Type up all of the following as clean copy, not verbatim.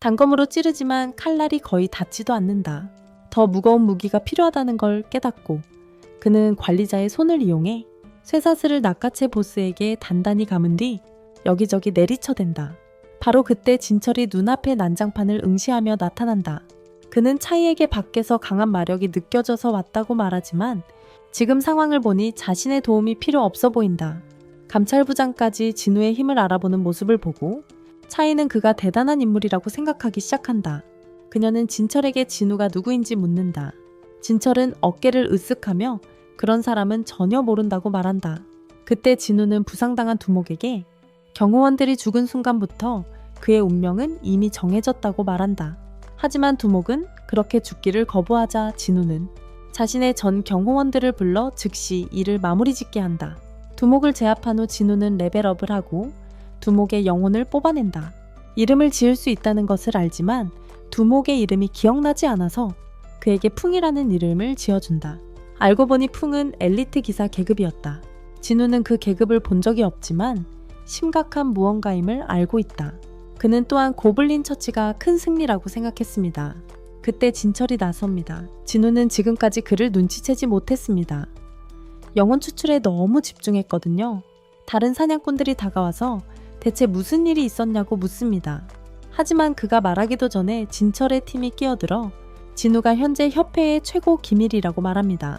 단검으로 찌르지만 칼날이 거의 닿지도 않는다. 더 무거운 무기가 필요하다는 걸 깨닫고 그는 관리자의 손을 이용해 쇠사슬을 낚아채 보스에게 단단히 감은 뒤 여기저기 내리쳐댄다. 바로 그때 진철이 눈앞에 난장판을 응시하며 나타난다. 그는 차이에게 밖에서 강한 마력이 느껴져서 왔다고 말하지만 지금 상황을 보니 자신의 도움이 필요 없어 보인다. 감찰부장까지 진우의 힘을 알아보는 모습을 보고 차이는 그가 대단한 인물이라고 생각하기 시작한다. 그녀는 진철에게 진우가 누구인지 묻는다. 진철은 어깨를 으쓱하며 그런 사람은 전혀 모른다고 말한다. 그때 진우는 부상당한 두목에게 경호원들이 죽은 순간부터 그의 운명은 이미 정해졌다고 말한다. 하지만 두목은 그렇게 죽기를 거부하자 진우는 자신의 전 경호원들을 불러 즉시 일을 마무리 짓게 한다. 두목을 제압한 후 진우는 레벨업을 하고 두목의 영혼을 뽑아낸다. 이름을 지을 수 있다는 것을 알지만 두목의 이름이 기억나지 않아서 그에게 풍이라는 이름을 지어준다. 알고 보니 풍은 엘리트 기사 계급이었다. 진우는 그 계급을 본 적이 없지만 심각한 무언가임을 알고 있다. 그는 또한 고블린 처치가 큰 승리라고 생각했습니다. 그때 진철이 나섭니다. 진우는 지금까지 그를 눈치채지 못했습니다. 영혼 추출에 너무 집중했거든요. 다른 사냥꾼들이 다가와서 대체 무슨 일이 있었냐고 묻습니다. 하지만 그가 말하기도 전에 진철의 팀이 끼어들어 진우가 현재 협회의 최고 기밀이라고 말합니다.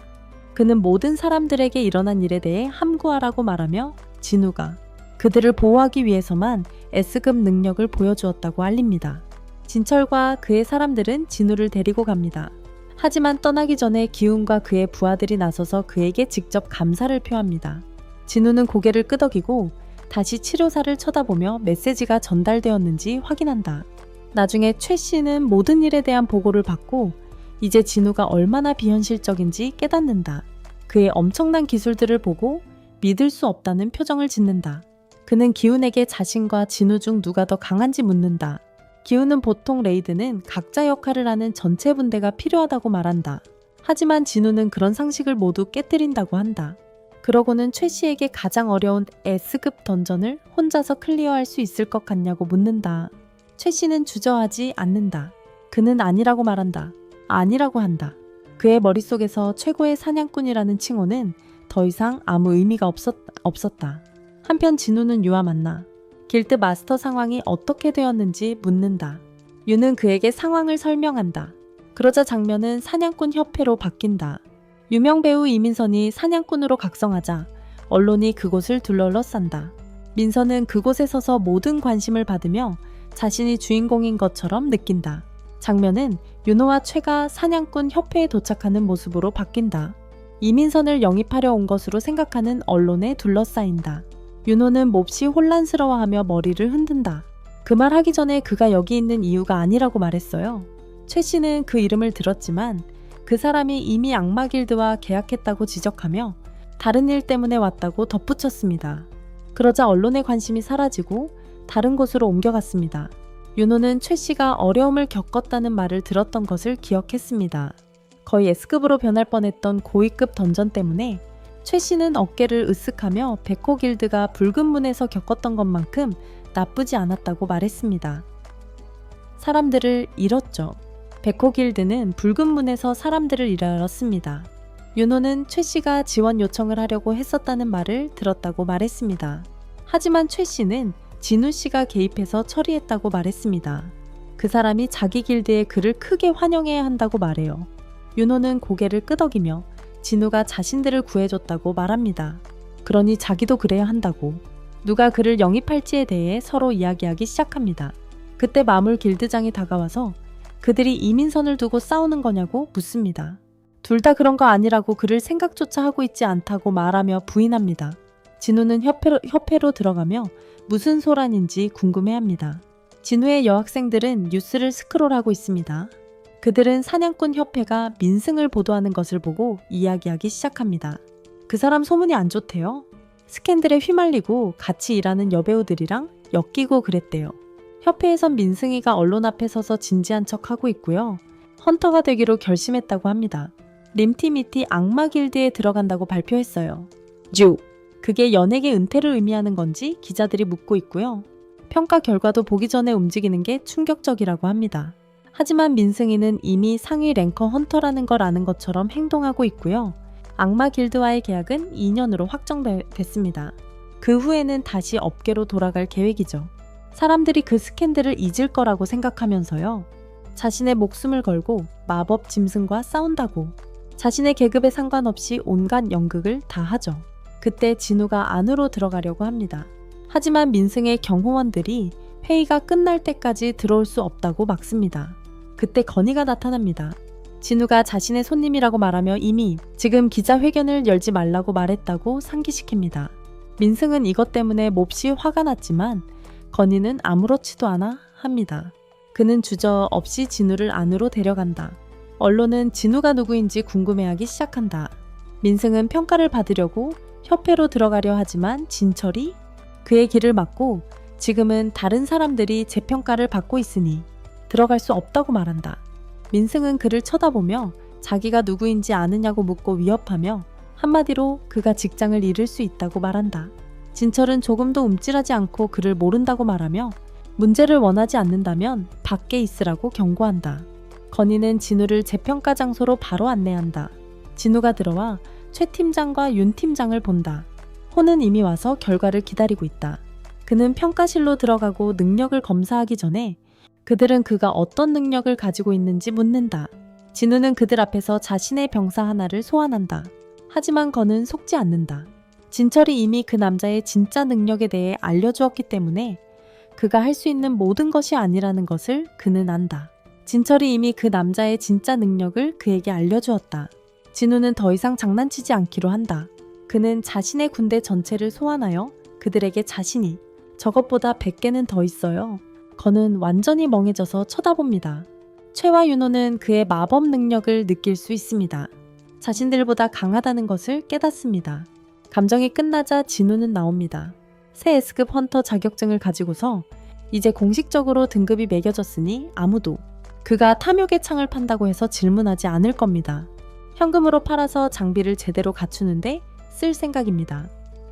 그는 모든 사람들에게 일어난 일에 대해 함구하라고 말하며 진우가 그들을 보호하기 위해서만 S급 능력을 보여주었다고 알립니다. 진철과 그의 사람들은 진우를 데리고 갑니다. 하지만 떠나기 전에 기훈과 그의 부하들이 나서서 그에게 직접 감사를 표합니다. 진우는 고개를 끄덕이고 다시 치료사를 쳐다보며 메시지가 전달되었는지 확인한다. 나중에 최 씨는 모든 일에 대한 보고를 받고 이제 진우가 얼마나 비현실적인지 깨닫는다. 그의 엄청난 기술들을 보고 믿을 수 없다는 표정을 짓는다. 그는 기훈에게 자신과 진우 중 누가 더 강한지 묻는다. 기훈은 보통 레이드는 각자 역할을 하는 전체 분대가 필요하다고 말한다. 하지만 진우는 그런 상식을 모두 깨뜨린다고 한다. 그러고는 최 씨에게 가장 어려운 S급 던전을 혼자서 클리어할 수 있을 것 같냐고 묻는다. 최 씨는 주저하지 않는다. 그는 아니라고 말한다. 아니라고 한다. 그의 머릿속에서 최고의 사냥꾼이라는 칭호는 더 이상 아무 의미가 없었다. 한편 진우는 유와 만나 길드 마스터 상황이 어떻게 되었는지 묻는다. 유는 그에게 상황을 설명한다. 그러자 장면은 사냥꾼 협회로 바뀐다. 유명 배우 이민선이 사냥꾼으로 각성하자 언론이 그곳을 둘러싼다. 민선은 그곳에 서서 모든 관심을 받으며 자신이 주인공인 것처럼 느낀다. 장면은 윤호와 최가 사냥꾼 협회에 도착하는 모습으로 바뀐다. 이민선을 영입하려 온 것으로 생각하는 언론에 둘러싸인다. 윤호는 몹시 혼란스러워하며 머리를 흔든다. 그 말 하기 전에 그가 여기 있는 이유가 아니라고 말했어요. 최 씨는 그 이름을 들었지만 그 사람이 이미 악마 길드와 계약했다고 지적하며 다른 일 때문에 왔다고 덧붙였습니다. 그러자 언론의 관심이 사라지고 다른 곳으로 옮겨갔습니다. 윤호는 최 씨가 어려움을 겪었다는 말을 들었던 것을 기억했습니다. 거의 S급으로 변할 뻔했던 고위급 던전 때문에 최 씨는 어깨를 으쓱하며 백호 길드가 붉은 문에서 겪었던 것만큼 나쁘지 않았다고 말했습니다. 사람들을 잃었죠. 백호 길드는 붉은 문에서 사람들을 잃었습니다. 윤호는 최 씨가 지원 요청을 하려고 했었다는 말을 들었다고 말했습니다. 하지만 최 씨는 진우 씨가 개입해서 처리했다고 말했습니다. 그 사람이 자기 길드의 그를 크게 환영해야 한다고 말해요. 윤호는 고개를 끄덕이며 진우가 자신들을 구해줬다고 말합니다. 그러니 자기도 그래야 한다고. 누가 그를 영입할지에 대해 서로 이야기하기 시작합니다. 그때 마물 길드장이 다가와서 그들이 이민선을 두고 싸우는 거냐고 묻습니다. 둘 다 그런 거 아니라고 그를 생각조차 하고 있지 않다고 말하며 부인합니다. 진우는 협회로 들어가며 무슨 소란인지 궁금해합니다. 진우의 여학생들은 뉴스를 스크롤하고 있습니다. 그들은 사냥꾼 협회가 민승을 보도하는 것을 보고 이야기하기 시작합니다. 그 사람 소문이 안 좋대요. 스캔들에 휘말리고 같이 일하는 여배우들이랑 엮이고 그랬대요. 협회에선 민승이가 언론 앞에 서서 진지한 척하고 있고요. 헌터가 되기로 결심했다고 합니다. 림티미티 악마 길드에 들어간다고 발표했어요. 그게 연예계 은퇴를 의미하는 건지 기자들이 묻고 있고요. 평가 결과도 보기 전에 움직이는 게 충격적이라고 합니다. 하지만 민승이는 이미 상위 랭커 헌터라는 걸 아는 것처럼 행동하고 있고요. 악마 길드와의 계약은 2년으로 확정됐습니다. 그 후에는 다시 업계로 돌아갈 계획이죠. 사람들이 그 스캔들을 잊을 거라고 생각하면서요. 자신의 목숨을 걸고 마법 짐승과 싸운다고. 자신의 계급에 상관없이 온갖 연극을 다 하죠. 그때 진우가 안으로 들어가려고 합니다. 하지만 민승의 경호원들이 회의가 끝날 때까지 들어올 수 없다고 막습니다. 그때 건희가 나타납니다. 진우가 자신의 손님이라고 말하며 이미 지금 기자회견을 열지 말라고 말했다고 상기시킵니다. 민승은 이것 때문에 몹시 화가 났지만 건희는 아무렇지도 않아 합니다. 그는 주저없이 진우를 안으로 데려간다. 언론은 진우가 누구인지 궁금해하기 시작한다. 민승은 평가를 받으려고 협회로 들어가려 하지만 진철이 그의 길을 막고 지금은 다른 사람들이 재평가를 받고 있으니 들어갈 수 없다고 말한다. 민승은 그를 쳐다보며 자기가 누구인지 아느냐고 묻고 위협하며 한마디로 그가 직장을 잃을 수 있다고 말한다. 진철은 조금도 움찔하지 않고 그를 모른다고 말하며 문제를 원하지 않는다면 밖에 있으라고 경고한다. 건희는 진우를 재평가 장소로 바로 안내한다. 진우가 들어와 최 팀장과 윤 팀장을 본다. 호는 이미 와서 결과를 기다리고 있다. 그는 평가실로 들어가고 능력을 검사하기 전에 그들은 그가 어떤 능력을 가지고 있는지 묻는다. 진우는 그들 앞에서 자신의 병사 하나를 소환한다. 하지만 건은 속지 않는다. 진철이 이미 그 남자의 진짜 능력에 대해 알려주었기 때문에 그가 할 수 있는 모든 것이 아니라는 것을 그는 안다. 진철이 이미 그 남자의 진짜 능력을 그에게 알려주었다. 진우는 더 이상 장난치지 않기로 한다. 그는 자신의 군대 전체를 소환하여 그들에게 자신이 저것보다 100개는 더 있어요. 건은 완전히 멍해져서 쳐다봅니다. 최와 윤호는 그의 마법 능력을 느낄 수 있습니다. 자신들보다 강하다는 것을 깨닫습니다. 감정이 끝나자 진우는 나옵니다. 새 S급 헌터 자격증을 가지고서 이제 공식적으로 등급이 매겨졌으니 아무도 그가 탐욕의 창을 판다고 해서 질문하지 않을 겁니다. 현금으로 팔아서 장비를 제대로 갖추는데 쓸 생각입니다.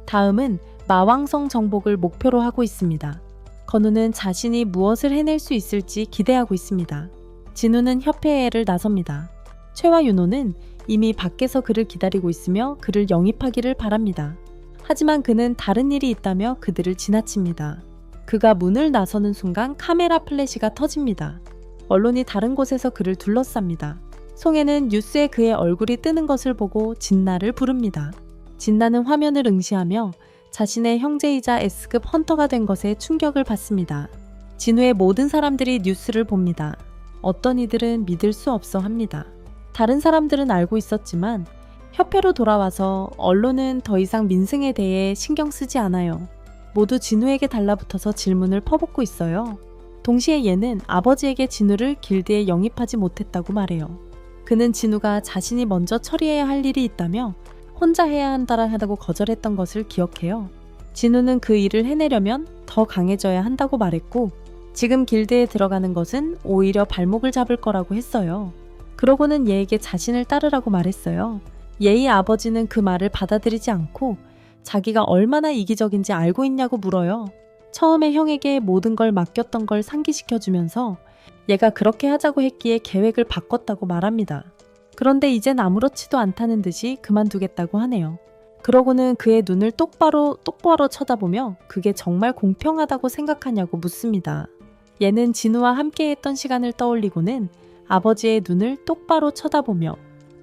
다음은 마왕성 정복을 목표로 하고 있습니다. 건우는 자신이 무엇을 해낼 수 있을지 기대하고 있습니다. 진우는 협회에를 나섭니다. 최와 윤호는 이미 밖에서 그를 기다리고 있으며 그를 영입하기를 바랍니다. 하지만 그는 다른 일이 있다며 그들을 지나칩니다. 그가 문을 나서는 순간 카메라 플래시가 터집니다. 언론이 다른 곳에서 그를 둘러쌉니다. 송혜는 뉴스에 그의 얼굴이 뜨는 것을 보고 진나를 부릅니다. 진나는 화면을 응시하며 자신의 형제이자 S급 헌터가 된 것에 충격을 받습니다. 진우의 모든 사람들이 뉴스를 봅니다. 어떤 이들은 믿을 수 없어 합니다. 다른 사람들은 알고 있었지만 협회로 돌아와서 언론은 더 이상 민승에 대해 신경 쓰지 않아요. 모두 진우에게 달라붙어서 질문을 퍼붓고 있어요. 동시에 얘는 아버지에게 진우를 길드에 영입하지 못했다고 말해요. 그는 진우가 자신이 먼저 처리해야 할 일이 있다며 혼자 해야 한다고 거절했던 것을 기억해요. 진우는 그 일을 해내려면 더 강해져야 한다고 말했고 지금 길드에 들어가는 것은 오히려 발목을 잡을 거라고 했어요. 그러고는 얘에게 자신을 따르라고 말했어요. 얘의 아버지는 그 말을 받아들이지 않고 자기가 얼마나 이기적인지 알고 있냐고 물어요. 처음에 형에게 모든 걸 맡겼던 걸 상기시켜주면서 얘가 그렇게 하자고 했기에 계획을 바꿨다고 말합니다. 그런데 이젠 아무렇지도 않다는 듯이 그만두겠다고 하네요. 그러고는 그의 눈을 똑바로 쳐다보며 그게 정말 공평하다고 생각하냐고 묻습니다. 얘는 진우와 함께했던 시간을 떠올리고는 아버지의 눈을 똑바로 쳐다보며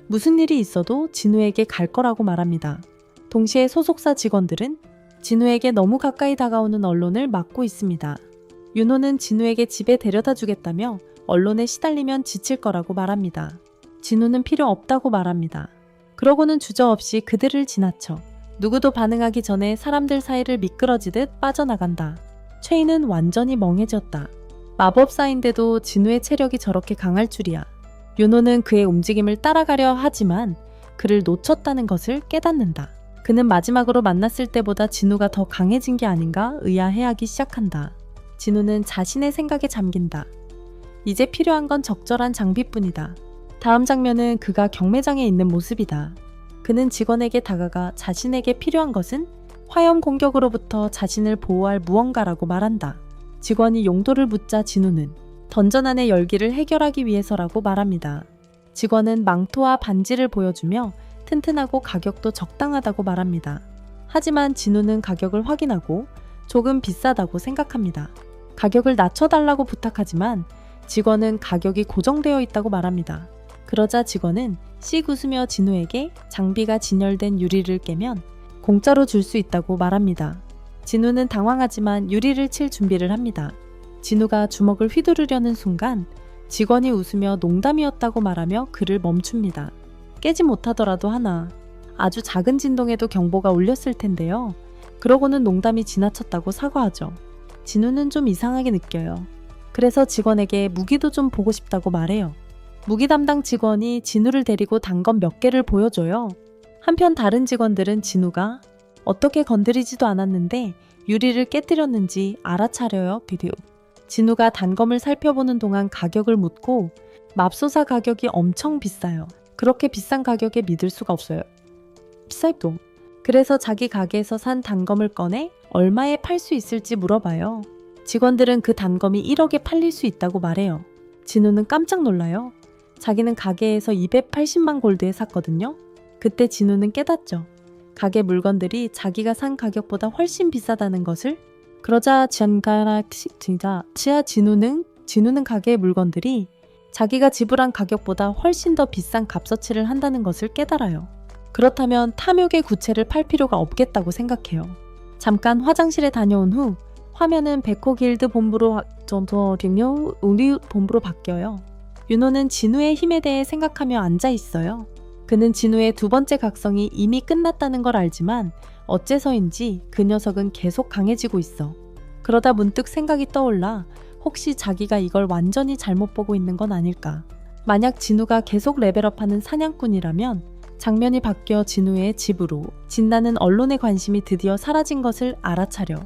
무슨 일이 있어도 진우에게 갈 거라고 말합니다. 동시에 소속사 직원들은 진우에게 너무 가까이 다가오는 언론을 막고 있습니다. 윤호는 진우에게 집에 데려다 주겠다며 언론에 시달리면 지칠 거라고 말합니다. 진우는 필요 없다고 말합니다. 그러고는 주저없이 그들을 지나쳐 누구도 반응하기 전에 사람들 사이를 미끄러지듯 빠져나간다. 최인은 완전히 멍해졌다. 마법사인데도 진우의 체력이 저렇게 강할 줄이야. 윤호는 그의 움직임을 따라가려 하지만 그를 놓쳤다는 것을 깨닫는다. 그는 마지막으로 만났을 때보다 진우가 더 강해진 게 아닌가 의아해하기 시작한다. 진우는 자신의 생각에 잠긴다. 이제 필요한 건 적절한 장비뿐이다. 다음 장면은 그가 경매장에 있는 모습이다. 그는 직원에게 다가가 자신에게 필요한 것은 화염 공격으로부터 자신을 보호할 무언가라고 말한다. 직원이 용도를 묻자 진우는 던전 안의 열기를 해결하기 위해서라고 말합니다. 직원은 망토와 반지를 보여주며 튼튼하고 가격도 적당하다고 말합니다. 하지만 진우는 가격을 확인하고 조금 비싸다고 생각합니다. 가격을 낮춰달라고 부탁하지만 직원은 가격이 고정되어 있다고 말합니다. 그러자 직원은 씩 웃으며 진우에게 장비가 진열된 유리를 깨면 공짜로 줄 수 있다고 말합니다. 진우는 당황하지만 유리를 칠 준비를 합니다. 진우가 주먹을 휘두르려는 순간 직원이 웃으며 농담이었다고 말하며 그를 멈춥니다. 깨지 못하더라도 하나. 아주 작은 진동에도 경보가 울렸을 텐데요. 그러고는 농담이 지나쳤다고 사과하죠. 진우는 좀 이상하게 느껴요. 그래서 직원에게 무기도 좀 보고 싶다고 말해요. 무기 담당 직원이 진우를 데리고 단검 몇 개를 보여줘요. 한편 다른 직원들은 진우가 어떻게 건드리지도 않았는데 유리를 깨뜨렸는지 알아차려요. 비디오. 진우가 단검을 살펴보는 동안 가격을 묻고 맙소사 가격이 엄청 비싸요. 그렇게 비싼 가격에 믿을 수가 없어요. 비싸도. 그래서 자기 가게에서 산 단검을 꺼내 얼마에 팔 수 있을지 물어봐요. 직원들은 그 단검이 1억에 팔릴 수 있다고 말해요. 진우는 깜짝 놀라요. 자기는 가게에서 280만 골드에 샀거든요. 그때 진우는 깨닫죠. 가게 물건들이 자기가 산 가격보다 훨씬 비싸다는 것을. 그러자 진우는 가게의 물건들이 자기가 지불한 가격보다 훨씬 더 비싼 값어치를 한다는 것을 깨달아요. 그렇다면 탐욕의 구체를 팔 필요가 없겠다고 생각해요. 잠깐 화장실에 다녀온 후 화면은 백호길드 본부로 우리 본부로 바뀌어요. 윤호는 진우의 힘에 대해 생각하며 앉아 있어요. 그는 진우의 두 번째 각성이 이미 끝났다는 걸 알지만 어째서인지 그 녀석은 계속 강해지고 있어. 그러다 문득 생각이 떠올라 혹시 자기가 이걸 완전히 잘못 보고 있는 건 아닐까. 만약 진우가 계속 레벨업하는 사냥꾼이라면 장면이 바뀌어 진우의 집으로. 진나는 언론의 관심이 드디어 사라진 것을 알아차려.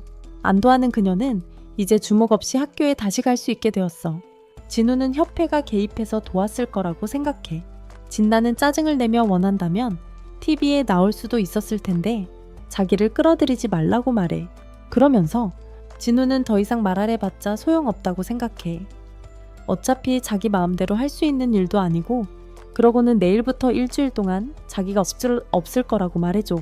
안도하는 그녀는 이제 주목 없이 학교에 다시 갈 수 있게 되었어. 진우는 협회가 개입해서 도왔을 거라고 생각해. 진나는 짜증을 내며 원한다면 TV에 나올 수도 있었을 텐데 자기를 끌어들이지 말라고 말해. 그러면서 진우는 더 이상 말하래봤자 소용없다고 생각해. 어차피 자기 마음대로 할 수 있는 일도 아니고 그러고는 내일부터 일주일 동안 자기가 없을 거라고 말해줘.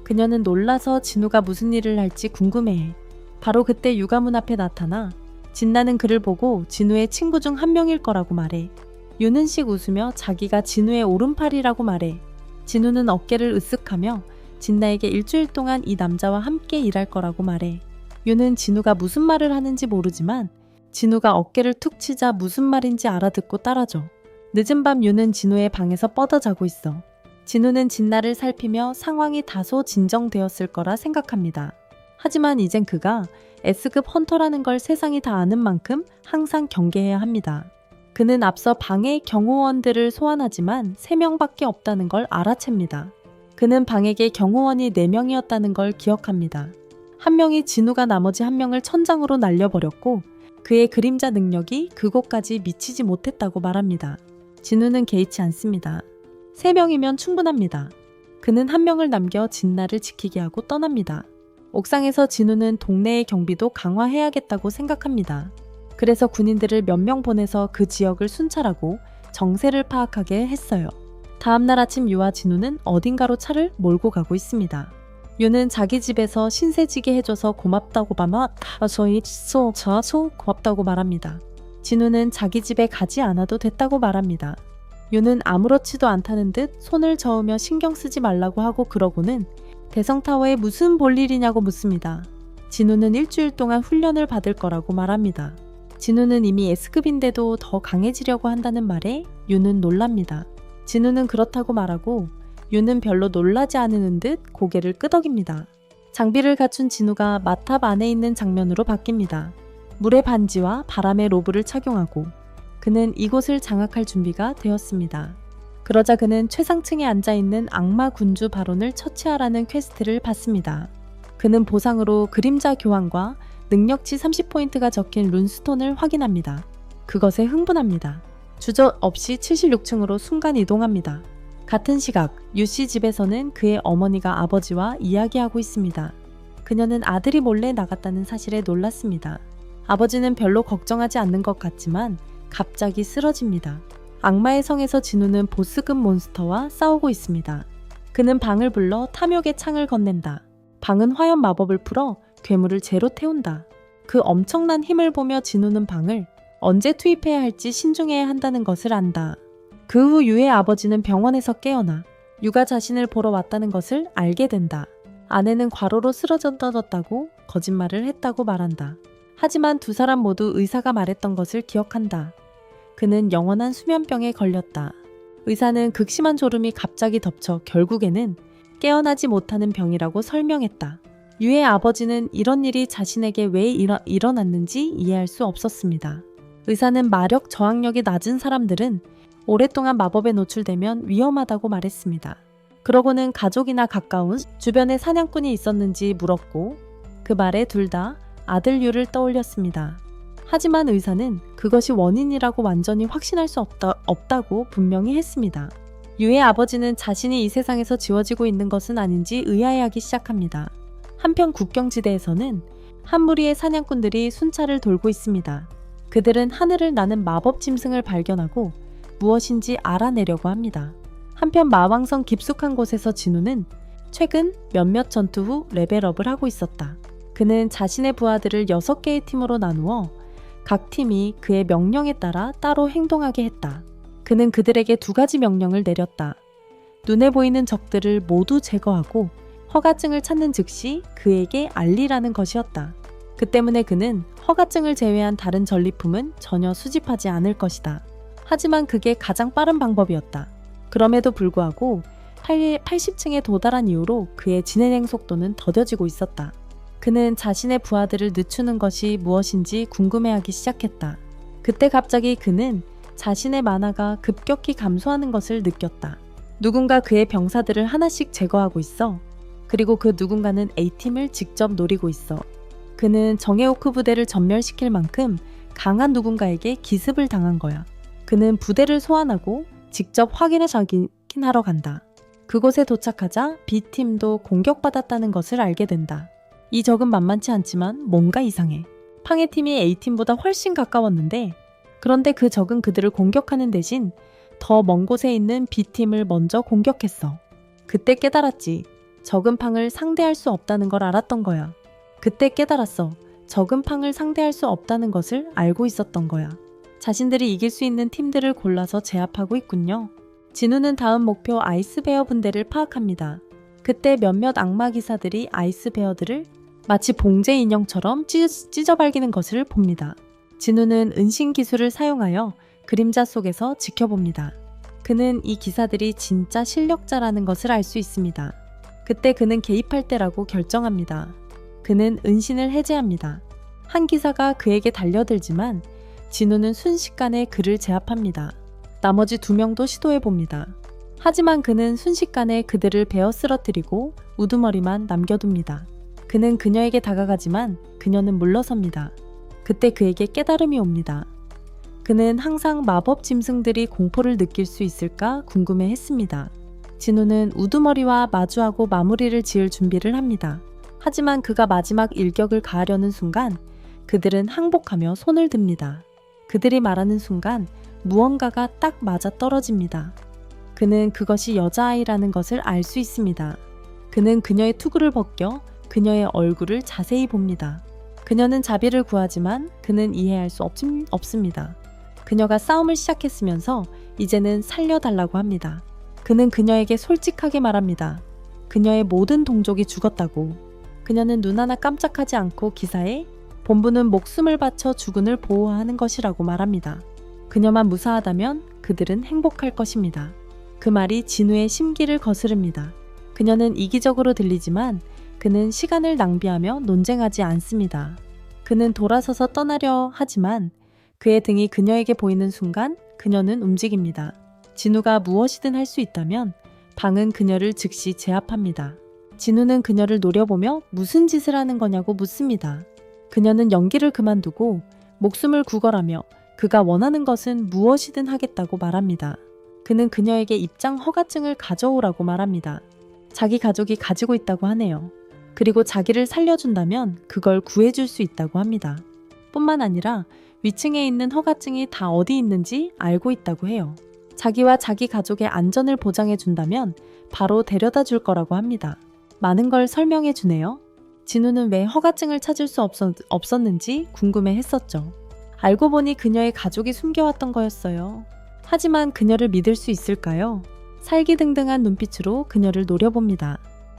그녀는 놀라서 진우가 무슨 일을 할지 궁금해해. 바로 그때 유가문 앞에 나타나 진나는 그를 보고 진우의 친구 중 한 명일 거라고 말해. 유는 씩 웃으며 자기가 진우의 오른팔이라고 말해. 진우는 어깨를 으쓱하며 진나에게 일주일 동안 이 남자와 함께 일할 거라고 말해. 유는 진우가 무슨 말을 하는지 모르지만 진우가 어깨를 툭 치자 무슨 말인지 알아듣고 따라줘. 늦은 밤 유는 진우의 방에서 뻗어 자고 있어. 진우는 진나를 살피며 상황이 다소 진정되었을 거라 생각합니다. 하지만 이젠 그가 S급 헌터라는 걸 세상이 다 아는 만큼 항상 경계해야 합니다. 그는 앞서 방에 경호원들을 소환하지만 3명밖에 없다는 걸 알아챕니다. 그는 방에게 경호원이 4명이었다는 걸 기억합니다. 한 명이 진우가 나머지 한 명을 천장으로 날려버렸고 그의 그림자 능력이 그곳까지 미치지 못했다고 말합니다. 진우는 개의치 않습니다. 3명이면 충분합니다. 그는 한 명을 남겨 진나를 지키게 하고 떠납니다. 옥상에서 진우는 동네의 경비도 강화해야겠다고 생각합니다. 그래서 군인들을 몇 명 보내서 그 지역을 순찰하고 정세를 파악하게 했어요. 다음날 아침 유와 진우는 어딘가로 차를 몰고 가고 있습니다. 유는 자기 집에서 신세지게 해줘서 고맙다고 말합니다. 진우는 자기 집에 가지 않아도 됐다고 말합니다. 유는 아무렇지도 않다는 듯 손을 저으며 신경 쓰지 말라고 하고 그러고는 대성타워에 무슨 볼일이냐고 묻습니다. 진우는 일주일 동안 훈련을 받을 거라고 말합니다. 진우는 이미 S급인데도 더 강해지려고 한다는 말에 유는 놀랍니다. 진우는 그렇다고 말하고 유는 별로 놀라지 않은 듯 고개를 끄덕입니다. 장비를 갖춘 진우가 마탑 안에 있는 장면으로 바뀝니다. 물의 반지와 바람의 로브를 착용하고 그는 이곳을 장악할 준비가 되었습니다. 그러자 그는 최상층에 앉아있는 악마 군주 바론을 처치하라는 퀘스트를 받습니다. 그는 보상으로 그림자 교환과 능력치 30포인트가 적힌 룬스톤을 확인합니다. 그것에 흥분합니다. 주저 없이 76층으로 순간 이동합니다. 같은 시각 유씨 집에서는 그의 어머니가 아버지와 이야기하고 있습니다. 그녀는 아들이 몰래 나갔다는 사실에 놀랐습니다. 아버지는 별로 걱정하지 않는 것 같지만 갑자기 쓰러집니다. 악마의 성에서 진우는 보스급 몬스터와 싸우고 있습니다. 그는 방을 불러 탐욕의 창을 건넨다. 방은 화염 마법을 풀어 괴물을 제로 태운다. 그 엄청난 힘을 보며 진우는 방을 언제 투입해야 할지 신중해야 한다는 것을 안다. 그 후 유의 아버지는 병원에서 깨어나 유가 자신을 보러 왔다는 것을 알게 된다. 아내는 과로로 쓰러졌다고 거짓말을 했다고 말한다. 하지만 두 사람 모두 의사가 말했던 것을 기억한다. 그는 영원한 수면병에 걸렸다. 의사는 극심한 졸음이 갑자기 덮쳐 결국에는 깨어나지 못하는 병이라고 설명했다. 유의 아버지는 이런 일이 자신에게 왜 일어났는지 이해할 수 없었습니다. 의사는 마력 저항력이 낮은 사람들은 오랫동안 마법에 노출되면 위험하다고 말했습니다. 그러고는 가족이나 가까운 주변에 사냥꾼이 있었는지 물었고 그 말에 둘 다 아들 유를 떠올렸습니다. 하지만 의사는 그것이 원인이라고 완전히 확신할 수 없다고 분명히 했습니다. 유의 아버지는 자신이 이 세상에서 지워지고 있는 것은 아닌지 의아해하기 시작합니다. 한편 국경지대에서는 한 무리의 사냥꾼들이 순찰을 돌고 있습니다. 그들은 하늘을 나는 마법 짐승을 발견하고 무엇인지 알아내려고 합니다. 한편 마왕성 깊숙한 곳에서 진우는 최근 몇몇 전투 후 레벨업을 하고 있었다. 그는 자신의 부하들을 6개의 팀으로 나누어 각 팀이 그의 명령에 따라 따로 행동하게 했다. 그는 그들에게 2가지 명령을 내렸다. 눈에 보이는 적들을 모두 제거하고 허가증을 찾는 즉시 그에게 알리라는 것이었다. 그 때문에 그는 허가증을 제외한 다른 전리품은 전혀 수집하지 않을 것이다. 하지만 그게 가장 빠른 방법이었다. 그럼에도 불구하고 80층에 도달한 이후로 그의 진행 속도는 더뎌지고 있었다. 그는 자신의 부하들을 늦추는 것이 무엇인지 궁금해하기 시작했다. 그때 갑자기 그는 자신의 만화가 급격히 감소하는 것을 느꼈다. 누군가 그의 병사들을 하나씩 제거하고 있어. 그리고 그 누군가는 A팀을 직접 노리고 있어. 그는 정예오크 부대를 전멸시킬 만큼 강한 누군가에게 기습을 당한 거야. 그는 부대를 소환하고 직접 확인하러 간다. 그곳에 도착하자 B팀도 공격받았다는 것을 알게 된다. 이 적은 만만치 않지만 뭔가 이상해. 팡해팀이 A팀보다 훨씬 가까웠는데 그런데 그 적은 그들을 공격하는 대신 더 먼 곳에 있는 B팀을 먼저 공격했어. 그때 깨달았지. 적은 팡을 상대할 수 없다는 걸 알았던 거야. 그때 깨달았어. 적은 팡을 상대할 수 없다는 것을 알고 있었던 거야. 자신들이 이길 수 있는 팀들을 골라서 제압하고 있군요. 진우는 다음 목표 아이스베어 분대를 파악합니다. 그때 몇몇 악마 기사들이 아이스베어들을 마치 봉제 인형처럼 찢어발기는 것을 봅니다. 진우는 은신 기술을 사용하여 그림자 속에서 지켜봅니다. 그는 이 기사들이 진짜 실력자라는 것을 알 수 있습니다. 그때 그는 개입할 때라고 결정합니다. 그는 은신을 해제합니다. 한 기사가 그에게 달려들지만 진우는 순식간에 그를 제압합니다. 나머지 2명도 시도해봅니다. 하지만 그는 순식간에 그들을 베어 쓰러뜨리고 우두머리만 남겨둡니다. 그는 그녀에게 다가가지만 그녀는 물러섭니다. 그때 그에게 깨달음이 옵니다. 그는 항상 마법 짐승들이 공포를 느낄 수 있을까 궁금해했습니다. 진우는 우두머리와 마주하고 마무리를 지을 준비를 합니다. 하지만 그가 마지막 일격을 가하려는 순간 그들은 항복하며 손을 듭니다. 그들이 말하는 순간 무언가가 딱 맞아 떨어집니다. 그는 그것이 여자아이라는 것을 알 수 있습니다. 그는 그녀의 투구를 벗겨 그녀의 얼굴을 자세히 봅니다. 그녀는 자비를 구하지만 그는 이해할 수 없습니다. 그녀가 싸움을 시작했으면서 이제는 살려달라고 합니다. 그는 그녀에게 솔직하게 말합니다. 그녀의 모든 동족이 죽었다고. 그녀는 눈 하나 깜짝하지 않고 기사에 본부는 목숨을 바쳐 주군을 보호하는 것이라고 말합니다. 그녀만 무사하다면 그들은 행복할 것입니다. 그 말이 진우의 심기를 거스릅니다. 그녀는 이기적으로 들리지만 그는 시간을 낭비하며 논쟁하지 않습니다. 그는 돌아서서 떠나려 하지만 그의 등이 그녀에게 보이는 순간 그녀는 움직입니다. 진우가 무엇이든 할 수 있다면 방은 그녀를 즉시 제압합니다. 진우는 그녀를 노려보며 무슨 짓을 하는 거냐고 묻습니다. 그녀는 연기를 그만두고 목숨을 구걸하며 그가 원하는 것은 무엇이든 하겠다고 말합니다. 그는 그녀에게 입장 허가증을 가져오라고 말합니다. 자기 가족이 가지고 있다고 하네요. 그리고 자기를 살려준다면 그걸 구해줄 수 있다고 합니다. 뿐만 아니라 위층에 있는 허가증이 다 어디 있는지 알고 있다고 해요. 자기와 자기 가족의 안전을 보장해 준다면 바로 데려다 줄 거라고 합니다. 많은 걸 설명해 주네요. 진우는 왜 허가증을 찾을 수 없었는지 궁금해 했었죠. 알고 보니 그녀의 가족이 숨겨왔던 거였어요. 하지만 그녀를 믿을 수 있을까요? 살기등등한 눈빛으로 그녀를 노려봅니다.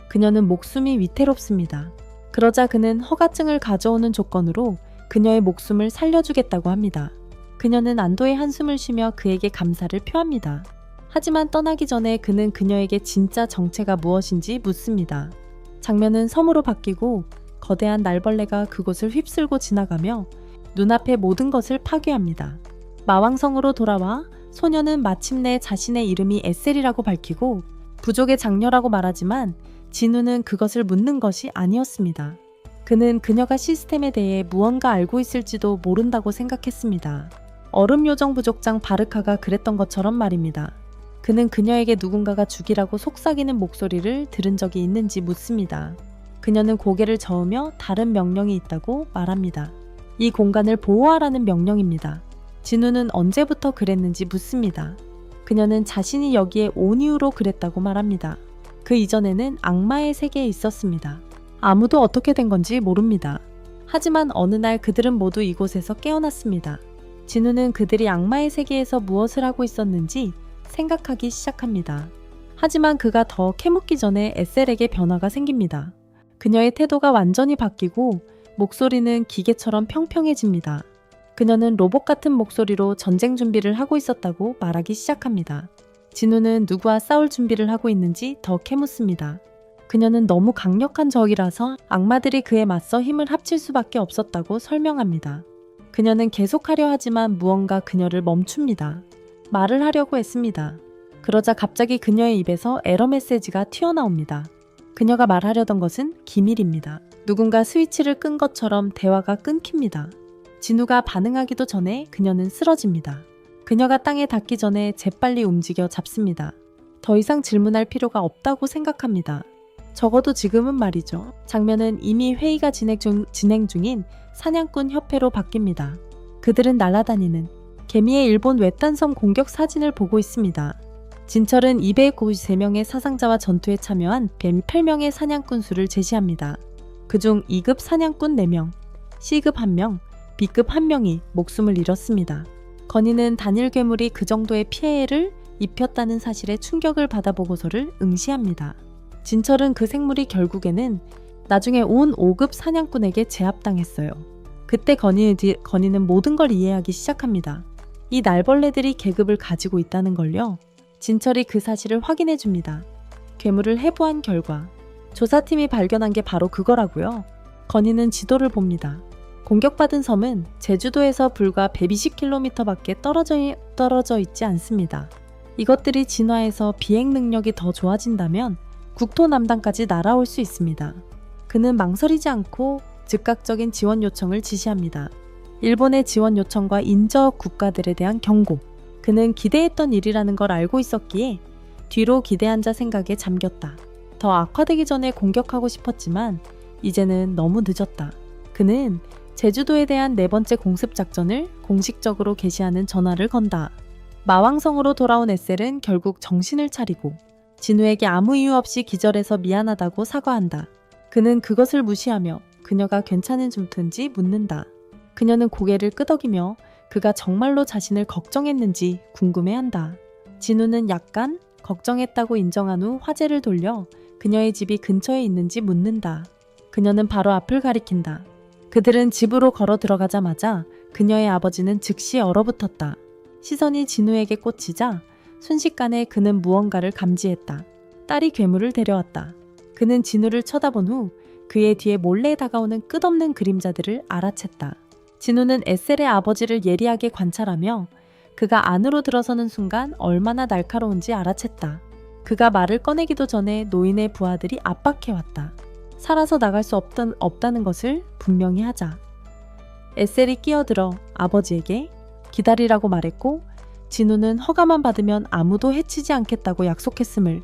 그녀는 목숨이 위태롭습니다. 그러자 그는 허가증을 가져오는 조건으로 그녀의 목숨을 살려주겠다고 합니다. 그녀는 안도의 한숨을 쉬며 그에게 감사를 표합니다. 하지만 떠나기 전에 그는 그녀에게 진짜 정체가 무엇인지 묻습니다. 장면은 섬으로 바뀌고 거대한 날벌레가 그곳을 휩쓸고 지나가며 눈앞의 모든 것을 파괴합니다. 마왕성으로 돌아와 소녀는 마침내 자신의 이름이 에셀이라고 밝히고 부족의 장녀라고 말하지만 진우는 그것을 묻는 것이 아니었습니다. 그는 그녀가 시스템에 대해 무언가 알고 있을지도 모른다고 생각했습니다. 얼음요정 부족장 바르카가 그랬던 것처럼 말입니다. 그는 그녀에게 누군가가 죽이라고 속삭이는 목소리를 들은 적이 있는지 묻습니다. 그녀는 고개를 저으며 다른 명령이 있다고 말합니다. 이 공간을 보호하라는 명령입니다. 진우는 언제부터 그랬는지 묻습니다. 그녀는 자신이 여기에 온 이후로 그랬다고 말합니다. 그 이전에는 악마의 세계에 있었습니다. 아무도 어떻게 된 건지 모릅니다. 하지만 어느 날 그들은 모두 이곳에서 깨어났습니다. 진우는 그들이 악마의 세계에서 무엇을 하고 있었는지 생각하기 시작합니다. 하지만 그가 더 캐묻기 전에 에셀에게 변화가 생깁니다. 그녀의 태도가 완전히 바뀌고 목소리는 기계처럼 평평해집니다. 그녀는 로봇 같은 목소리로 전쟁 준비를 하고 있었다고 말하기 시작합니다. 진우는 누구와 싸울 준비를 하고 있는지 더 캐묻습니다. 그녀는 너무 강력한 적이라서 악마들이 그에 맞서 힘을 합칠 수밖에 없었다고 설명합니다. 그녀는 계속하려 하지만 무언가 그녀를 멈춥니다. 말을 하려고 했습니다. 그러자 갑자기 그녀의 입에서 에러 메시지가 튀어나옵니다. 그녀가 말하려던 것은 기밀입니다. 누군가 스위치를 끈 것처럼 대화가 끊깁니다. 진우가 반응하기도 전에 그녀는 쓰러집니다. 그녀가 땅에 닿기 전에 재빨리 움직여 잡습니다. 더 이상 질문할 필요가 없다고 생각합니다. 적어도 지금은 말이죠. 장면은 이미 회의가 진행 중인 사냥꾼 협회로 바뀝니다. 그들은 날아다니는 개미의 일본 외딴섬 공격 사진을 보고 있습니다. 진철은 293명의 사상자와 전투에 참여한 8명의 사냥꾼 수를 제시합니다. 그중 2급 사냥꾼 4명, C급 1명, B급 1명이 목숨을 잃었습니다. 건희는 단일 괴물이 그 정도의 피해를 입혔다는 사실에 충격을 받아보고서를 응시합니다. 진철은 그 생물이 결국에는 나중에 온 5급 사냥꾼에게 제압당했어요. 그때 건희는 모든 걸 이해하기 시작합니다. 이 날벌레들이 계급을 가지고 있다는 걸요. 진철이 그 사실을 확인해 줍니다. 괴물을 해부한 결과 조사팀이 발견한 게 바로 그거라고요. 건희는 지도를 봅니다. 공격받은 섬은 제주도에서 불과 120km밖에 떨어져 있지 않습니다. 이것들이 진화해서 비행 능력이 더 좋아진다면 국토 남단까지 날아올 수 있습니다. 그는 망설이지 않고 즉각적인 지원 요청을 지시합니다. 일본의 지원 요청과 인저 국가들에 대한 경고. 그는 기대했던 일이라는 걸 알고 있었기에 뒤로 기대한 자 생각에 잠겼다. 더 악화되기 전에 공격하고 싶었지만 이제는 너무 늦었다. 그는 제주도에 대한 4번째 공습 작전을 공식적으로 개시하는 전화를 건다. 마왕성으로 돌아온 에셀은 결국 정신을 차리고 진우에게 아무 이유 없이 기절해서 미안하다고 사과한다. 그는 그것을 무시하며 그녀가 괜찮은지 묻는다. 그녀는 고개를 끄덕이며 그가 정말로 자신을 걱정했는지 궁금해한다. 진우는 약간 걱정했다고 인정한 후 화제를 돌려 그녀의 집이 근처에 있는지 묻는다. 그녀는 바로 앞을 가리킨다. 그들은 집으로 걸어 들어가자마자 그녀의 아버지는 즉시 얼어붙었다. 시선이 진우에게 꽂히자 순식간에 그는 무언가를 감지했다. 딸이 괴물을 데려왔다. 그는 진우를 쳐다본 후 그의 뒤에 몰래 다가오는 끝없는 그림자들을 알아챘다. 진우는 에셀의 아버지를 예리하게 관찰하며 그가 안으로 들어서는 순간 얼마나 날카로운지 알아챘다. 그가 말을 꺼내기도 전에 노인의 부하들이 압박해왔다. 살아서 나갈 수 없다는 것을 분명히 하자. 에셀이 끼어들어 아버지에게 기다리라고 말했고 진우는 허가만 받으면 아무도 해치지 않겠다고 약속했음을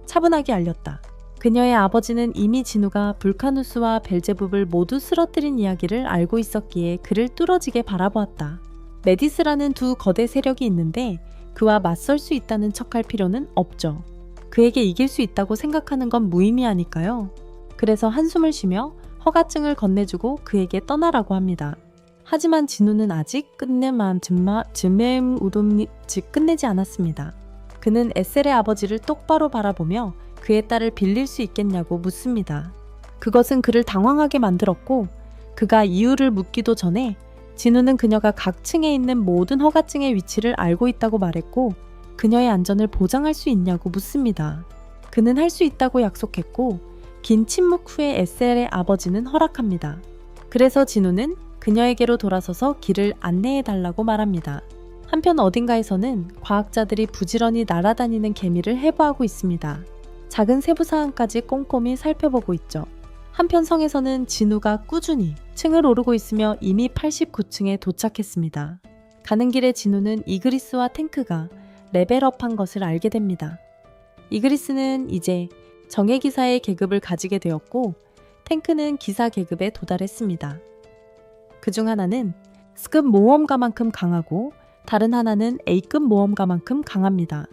차분하게 알렸다. 그녀의 아버지는 이미 진우가 불카누스와 벨제붑을 모두 쓰러뜨린 이야기를 알고 있었기에 그를 뚫어지게 바라보았다. 메디스라는 두 거대 세력이 있는데 그와 맞설 수 있다는 척할 필요는 없죠. 그에게 이길 수 있다고 생각하는 건 무의미하니까요. 그래서 한숨을 쉬며 허가증을 건네주고 그에게 떠나라고 합니다. 하지만 진우는 아직 끝내지 않았습니다. 그는 에셀의 아버지를 똑바로 바라보며 그의 딸을 빌릴 수 있겠냐고 묻습니다. 그것은 그를 당황하게 만들었고 그가 이유를 묻기도 전에 진우는 그녀가 각 층에 있는 모든 허가증의 위치를 알고 있다고 말했고 그녀의 안전을 보장할 수 있냐고 묻습니다. 그는 할 수 있다고 약속했고 긴 침묵 후에 에셀의 아버지는 허락합니다. 그래서 진우는 그녀에게로 돌아서서 길을 안내해달라고 말합니다. 한편 어딘가에서는 과학자들이 부지런히 날아다니는 개미를 해부하고 있습니다. 작은 세부 사항까지 꼼꼼히 살펴보고 있죠. 한편 성에서는 진우가 꾸준히 층을 오르고 있으며 이미 89층에 도착했습니다. 가는 길에 진우는 이그리스와 탱크가 레벨업한 것을 알게 됩니다. 이그리스는 이제 정예기사의 계급을 가지게 되었고 탱크는 기사 계급에 도달했습니다. 그중 하나는 S급 모험가만큼 강하고 다른 하나는 A급 모험가만큼 강합니다.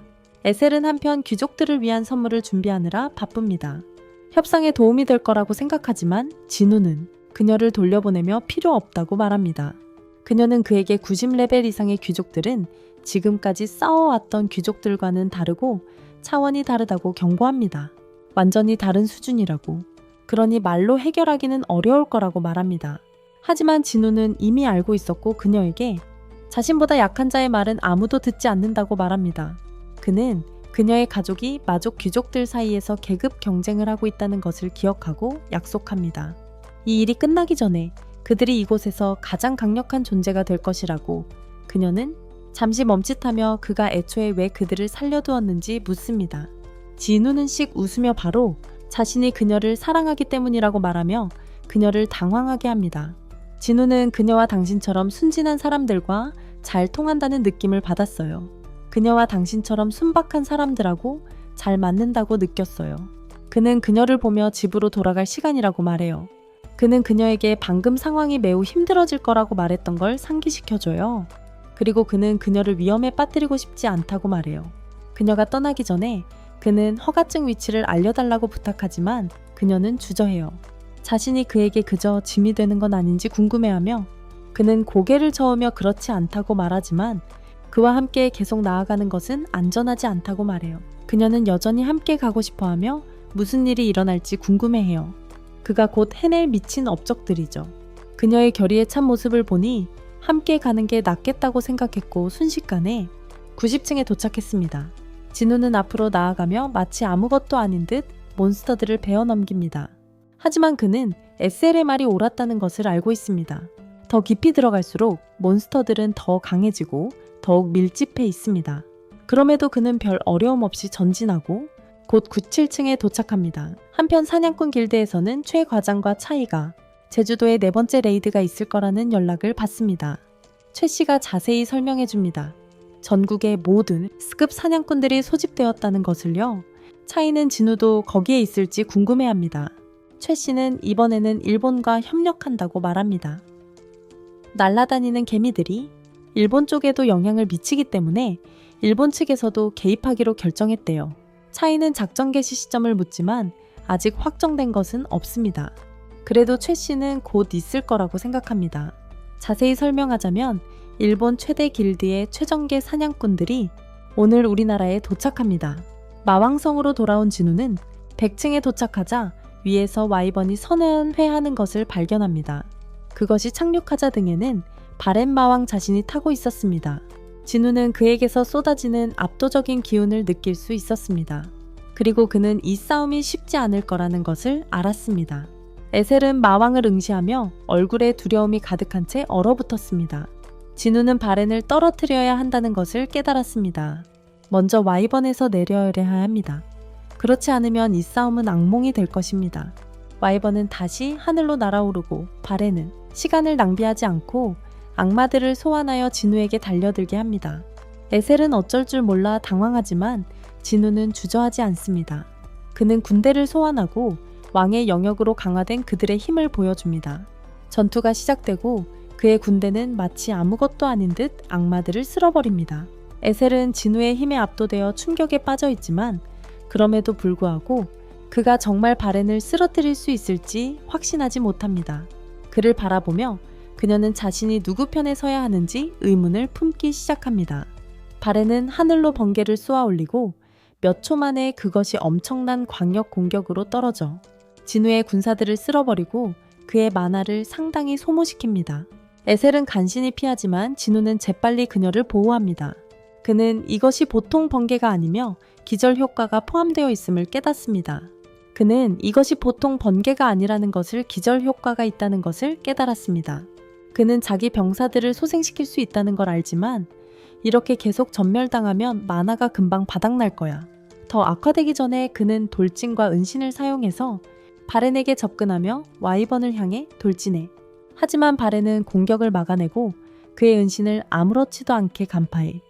에셀은 한편 귀족들을 위한 선물을 준비하느라 바쁩니다. 협상에 도움이 될 거라고 생각하지만 진우는 그녀를 돌려보내며 필요 없다고 말합니다. 그녀는 그에게 90레벨 이상의 귀족들은 지금까지 싸워왔던 귀족들과는 다르고 차원이 다르다고 경고합니다. 완전히 다른 수준이라고. 그러니 말로 해결하기는 어려울 거라고 말합니다. 하지만 진우는 이미 알고 있었고 그녀에게 자신보다 약한 자의 말은 아무도 듣지 않는다고 말합니다. 그는 그녀의 가족이 마족 귀족들 사이에서 계급 경쟁을 하고 있다는 것을 기억하고 약속합니다. 이 일이 끝나기 전에 그들이 이곳에서 가장 강력한 존재가 될 것이라고 그녀는 잠시 멈칫하며 그가 애초에 왜 그들을 살려두었는지 묻습니다. 진우는 씩 웃으며 바로 자신이 그녀를 사랑하기 때문이라고 말하며 그녀를 당황하게 합니다. 진우는 그녀와 당신처럼 순진한 사람들과 잘 통한다는 느낌을 받았어요. 그녀와 당신처럼 순박한 사람들하고 잘 맞는다고 느꼈어요. 그는 그녀를 보며 집으로 돌아갈 시간이라고 말해요. 그는 그녀에게 방금 상황이 매우 힘들어질 거라고 말했던 걸 상기시켜줘요. 그리고 그는 그녀를 위험에 빠뜨리고 싶지 않다고 말해요. 그녀가 떠나기 전에 그는 허가증 위치를 알려달라고 부탁하지만 그녀는 주저해요. 자신이 그에게 그저 짐이 되는 건 아닌지 궁금해하며 그는 고개를 저으며 그렇지 않다고 말하지만 그와 함께 계속 나아가는 것은 안전하지 않다고 말해요. 그녀는 여전히 함께 가고 싶어하며 무슨 일이 일어날지 궁금해해요. 그가 곧 해낼 미친 업적들이죠. 그녀의 결의에 찬 모습을 보니 함께 가는 게 낫겠다고 생각했고 순식간에 90층에 도착했습니다. 진우는 앞으로 나아가며 마치 아무것도 아닌 듯 몬스터들을 베어 넘깁니다. 하지만 그는 에셀의 말이 옳았다는 것을 알고 있습니다. 더 깊이 들어갈수록 몬스터들은 더 강해지고 더욱 밀집해 있습니다. 그럼에도 그는 별 어려움 없이 전진하고 곧 97층에 도착합니다. 한편 사냥꾼 길드에서는 최 과장과 차이가 제주도에 4번째 레이드가 있을 거라는 연락을 받습니다. 최 씨가 자세히 설명해 줍니다. 전국의 모든 S급 사냥꾼들이 소집되었다는 것을요. 차이는 진우도 거기에 있을지 궁금해합니다. 최 씨는 이번에는 일본과 협력한다고 말합니다. 날아다니는 개미들이 일본 쪽에도 영향을 미치기 때문에 일본 측에서도 개입하기로 결정했대요. 차이는 작전 개시 시점을 묻지만 아직 확정된 것은 없습니다. 그래도 최 씨는 곧 있을 거라고 생각합니다. 자세히 설명하자면 일본 최대 길드의 최정계 사냥꾼들이 오늘 우리나라에 도착합니다. 마왕성으로 돌아온 진우는 100층에 도착하자 위에서 와이번이 선언회하는 것을 발견합니다. 그것이 착륙하자 등에는 바렌마왕 자신이 타고 있었습니다. 진우는 그에게서 쏟아지는 압도적인 기운을 느낄 수 있었습니다. 그리고 그는 이 싸움이 쉽지 않을 거라는 것을 알았습니다. 에셀은 마왕을 응시하며 얼굴에 두려움이 가득한 채 얼어붙었습니다. 진우는 바렌을 떨어뜨려야 한다는 것을 깨달았습니다. 먼저 와이번에서 내려야 합니다. 그렇지 않으면 이 싸움은 악몽이 될 것입니다. 와이번은 다시 하늘로 날아오르고 바렌은 시간을 낭비하지 않고 악마들을 소환하여 진우에게 달려들게 합니다. 에셀은 어쩔 줄 몰라 당황하지만 진우는 주저하지 않습니다. 그는 군대를 소환하고 왕의 영역으로 강화된 그들의 힘을 보여줍니다. 전투가 시작되고 그의 군대는 마치 아무것도 아닌 듯 악마들을 쓸어버립니다. 에셀은 진우의 힘에 압도되어 충격에 빠져 있지만 그럼에도 불구하고 그가 정말 바렌을 쓰러뜨릴 수 있을지 확신하지 못합니다. 그를 바라보며 그녀는 자신이 누구 편에 서야 하는지 의문을 품기 시작합니다. 바렌은 하늘로 번개를 쏘아 올리고 몇 초 만에 그것이 엄청난 광역 공격으로 떨어져 진우의 군사들을 쓸어버리고 그의 만화를 상당히 소모시킵니다. 에셀은 간신히 피하지만 진우는 재빨리 그녀를 보호합니다. 그는 이것이 보통 번개가 아니며 기절 효과가 포함되어 있음을 깨닫습니다. 그는 이것이 보통 번개가 아니라는 것을 기절 효과가 있다는 것을 깨달았습니다. 그는 자기 병사들을 소생시킬 수 있다는 걸 알지만 이렇게 계속 전멸당하면 만화가 금방 바닥날 거야. 더 악화되기 전에 그는 돌진과 은신을 사용해서 바렌에게 접근하며 와이번을 향해 돌진해. 하지만 바렌은 공격을 막아내고 그의 은신을 아무렇지도 않게 간파해.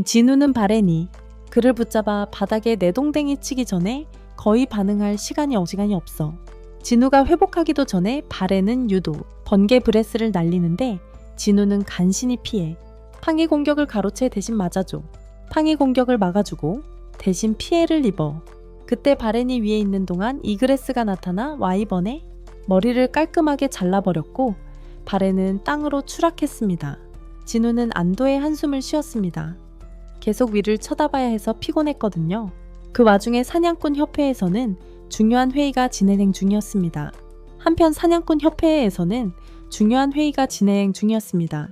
진우는 바렌이 그를 붙잡아 바닥에 내동댕이 치기 전에 거의 반응할 시간이 없어. 진우가 회복하기도 전에 바렌은 유도 번개 브레스를 날리는데 진우는 간신히 피해. 팡이 공격을 가로채 대신 맞아줘. 팡이 공격을 막아주고 대신 피해를 입어. 그때 바렌이 위에 있는 동안 이그레스가 나타나 와이번에 머리를 깔끔하게 잘라버렸고 바렌은 땅으로 추락했습니다. 진우는 안도의 한숨을 쉬었습니다. 계속 위를 쳐다봐야 해서 피곤했거든요. 그 와중에 사냥꾼 협회에서는 중요한 회의가 진행 중이었습니다. 한편 사냥꾼 협회에서는 중요한 회의가 진행 중이었습니다.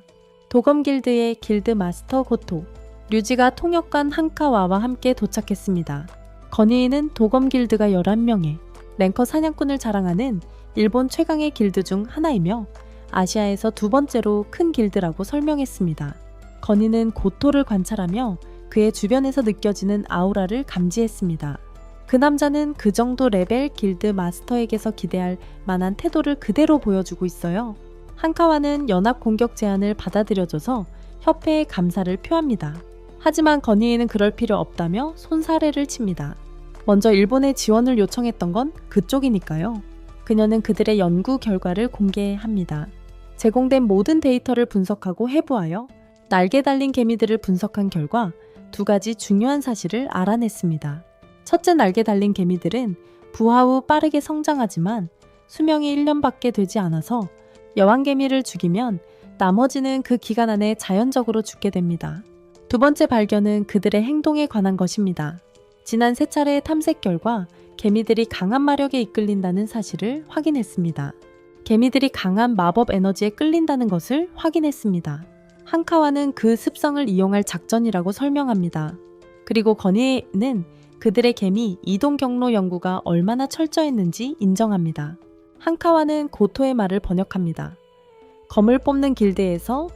도검 길드의 길드 마스터 고토, 류지가 통역관 한카와와 함께 도착했습니다. 건의인은 도검 길드가 11명의 랭커 사냥꾼을 자랑하는 일본 최강의 길드 중 하나이며 아시아에서 두 번째로 큰 길드라고 설명했습니다. 건의는 고토를 관찰하며 그의 주변에서 느껴지는 아우라를 감지했습니다. 그 남자는 그 정도 레벨 길드 마스터에게서 기대할 만한 태도를 그대로 보여주고 있어요. 한카와는 연합 공격 제안을 받아들여줘서 협회에 감사를 표합니다. 하지만 건의에는 그럴 필요 없다며 손사래를 칩니다. 먼저 일본에 지원을 요청했던 건 그쪽이니까요. 그녀는 그들의 연구 결과를 공개합니다. 제공된 모든 데이터를 분석하고 해부하여 날개 달린 개미들을 분석한 결과 두 가지 중요한 사실을 알아냈습니다. 첫째, 날개 달린 개미들은 부화 후 빠르게 성장하지만 수명이 1년밖에 되지 않아서 여왕개미를 죽이면 나머지는 그 기간 안에 자연적으로 죽게 됩니다. 두 번째 발견은 그들의 행동에 관한 것입니다. 지난 3차례의 탐색 결과 개미들이 강한 마력에 이끌린다는 사실을 확인했습니다. 개미들이 강한 마법 에너지에 끌린다는 것을 확인했습니다. 한카와는 그 습성을 이용할 작전이라고 설명합니다. 그리고 건의는 그들의 개미 이동 경로 연구가 얼마나 철저했는지 인정합니다. 한카와는 고토의 말을 번역합니다. 검을 뽑는 길드에서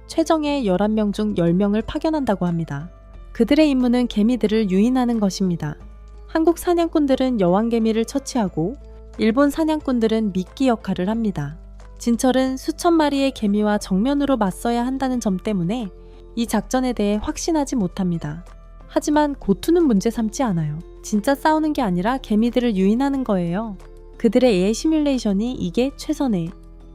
최정예 11명 중 10명을 파견한다고 합니다. 그들의 임무는 개미들을 유인하는 것입니다. 한국 사냥꾼들은 여왕개미를 처치하고 일본 사냥꾼들은 미끼 역할을 합니다. 진철은 수천 마리의 개미와 정면으로 맞서야 한다는 점 때문에 이 작전에 대해 확신하지 못합니다. 하지만 고투는 문제 삼지 않아요. 진짜 싸우는 게 아니라 개미들을 유인하는 거예요. 그들의 AI 시뮬레이션이 이게 최선의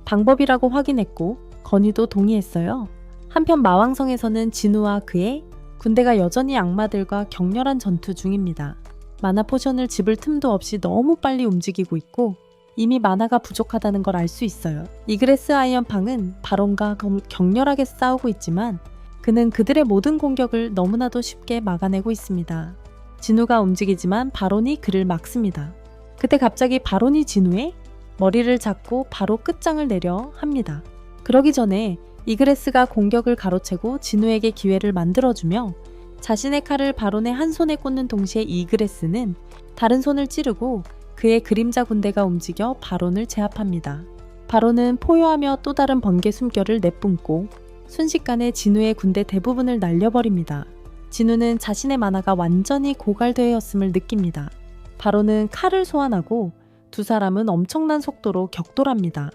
방법이라고 확인했고 건의도 동의했어요. 한편 마왕성에서는 진우와 그의 군대가 여전히 악마들과 격렬한 전투 중입니다. 마나 포션을 집을 틈도 없이 너무 빨리 움직이고 있고 이미 마나가 부족하다는 걸 알 수 있어요. 이그레스 아이언팡은 바론과 격렬하게 싸우고 있지만 그는 그들의 모든 공격을 너무나도 쉽게 막아내고 있습니다. 진우가 움직이지만 바론이 그를 막습니다. 그때 갑자기 바론이 진우의 머리를 잡고 바로 끝장을 내려 합니다. 그러기 전에 이그레스가 공격을 가로채고 진우에게 기회를 만들어주며 자신의 칼을 바론의 한 손에 꽂는 동시에 이그레스는 다른 손을 찌르고 그의 그림자 군대가 움직여 바론을 제압합니다. 바론은 포효하며 또 다른 번개 숨결을 내뿜고 순식간에 진우의 군대 대부분을 날려버립니다. 진우는 자신의 만화가 완전히 고갈되었음을 느낍니다. 바론은 칼을 소환하고 두 사람은 엄청난 속도로 격돌합니다.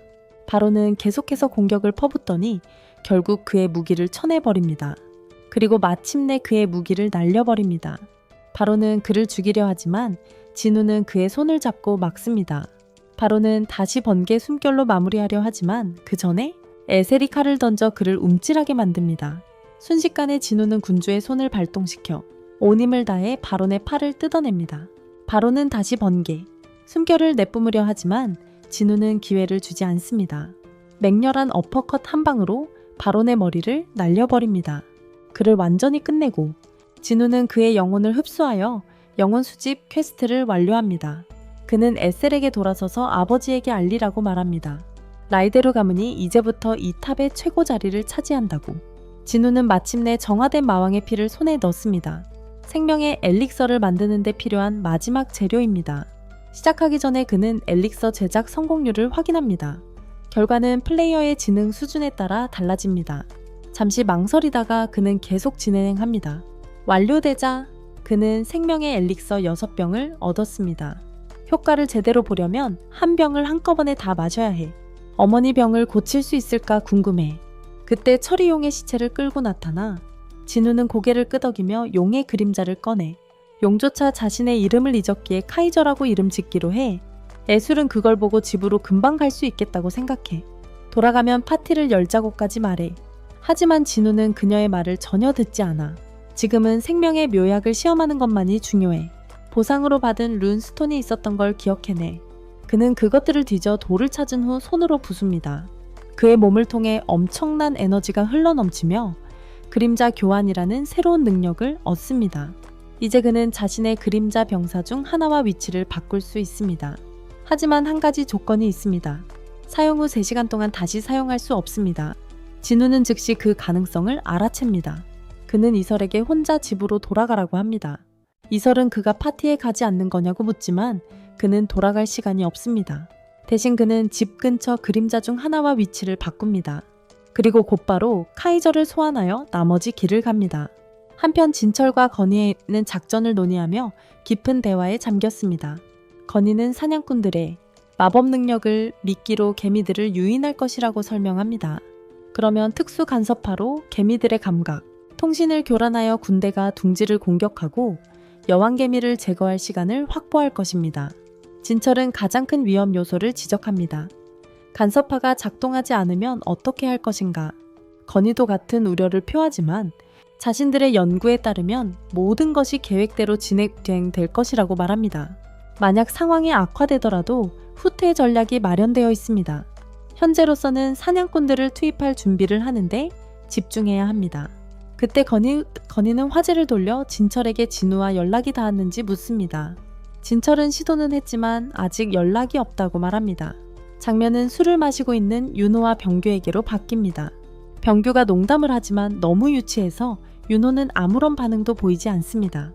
바론은 계속해서 공격을 퍼붓더니 결국 그의 무기를 쳐내버립니다. 그리고 마침내 그의 무기를 날려버립니다. 바론은 그를 죽이려 하지만 진우는 그의 손을 잡고 막습니다. 바로는 다시 번개 숨결로 마무리하려 하지만 그 전에 에셀이 칼을 던져 그를 움찔하게 만듭니다. 순식간에 진우는 군주의 손을 발동시켜 온 힘을 다해 바론의 팔을 뜯어냅니다. 바론은 다시 번개, 숨결을 내뿜으려 하지만 진우는 기회를 주지 않습니다. 맹렬한 어퍼컷 한 방으로 바론의 머리를 날려버립니다. 그를 완전히 끝내고 진우는 그의 영혼을 흡수하여 영혼 수집 퀘스트를 완료합니다. 그는 에셀에게 돌아서서 아버지에게 알리라고 말합니다. 라이데르 가문이 이제부터 이 탑의 최고 자리를 차지한다고. 진우는 마침내 정화된 마왕의 피를 손에 넣습니다. 생명의 엘릭서를 만드는 데 필요한 마지막 재료입니다. 시작하기 전에 그는 엘릭서 제작 성공률을 확인합니다. 결과는 플레이어의 지능 수준에 따라 달라집니다. 잠시 망설이다가 그는 계속 진행합니다. 완료되자 그는 생명의 엘릭서 6병을 얻었습니다. 효과를 제대로 보려면 한 병을 한꺼번에 다 마셔야 해. 어머니 병을 고칠 수 있을까 궁금해. 그때 철이용의 시체를 끌고 나타나 진우는 고개를 끄덕이며 용의 그림자를 꺼내 용조차 자신의 이름을 잊었기에 카이저라고 이름 짓기로 해. 애술은 그걸 보고 집으로 금방 갈 수 있겠다고 생각해. 돌아가면 파티를 열자고까지 말해. 하지만 진우는 그녀의 말을 전혀 듣지 않아. 지금은 생명의 묘약을 시험하는 것만이 중요해. 보상으로 받은 룬스톤이 있었던 걸 기억해내. 그는 그것들을 뒤져 돌을 찾은 후 손으로 부숩니다. 그의 몸을 통해 엄청난 에너지가 흘러넘치며 그림자 교환이라는 새로운 능력을 얻습니다. 이제 그는 자신의 그림자 병사 중 하나와 위치를 바꿀 수 있습니다. 하지만 한 가지 조건이 있습니다. 사용 후 3시간 동안 다시 사용할 수 없습니다. 진우는 즉시 그 가능성을 알아챕니다. 그는 이설에게 혼자 집으로 돌아가라고 합니다. 이설은 그가 파티에 가지 않는 거냐고 묻지만 그는 돌아갈 시간이 없습니다. 대신 그는 집 근처 그림자 중 하나와 위치를 바꿉니다. 그리고 곧바로 카이저를 소환하여 나머지 길을 갑니다. 한편 진철과 건희는 작전을 논의하며 깊은 대화에 잠겼습니다. 건희는 사냥꾼들의 마법 능력을 미끼로 개미들을 유인할 것이라고 설명합니다. 그러면 특수 간섭파로 개미들의 감각, 통신을 교란하여 군대가 둥지를 공격하고 여왕개미를 제거할 시간을 확보할 것입니다. 진철은 가장 큰 위험 요소를 지적합니다. 간섭파가 작동하지 않으면 어떻게 할 것인가? 건희도 같은 우려를 표하지만 자신들의 연구에 따르면 모든 것이 계획대로 진행될 것이라고 말합니다. 만약 상황이 악화되더라도 후퇴 전략이 마련되어 있습니다. 현재로서는 사냥꾼들을 투입할 준비를 하는데 집중해야 합니다. 그때 건희는 화제를 돌려 진철에게 진우와 연락이 닿았는지 묻습니다. 진철은 시도는 했지만 아직 연락이 없다고 말합니다. 장면은 술을 마시고 있는 윤호와 병규에게로 바뀝니다. 병규가 농담을 하지만 너무 유치해서 윤호는 아무런 반응도 보이지 않습니다.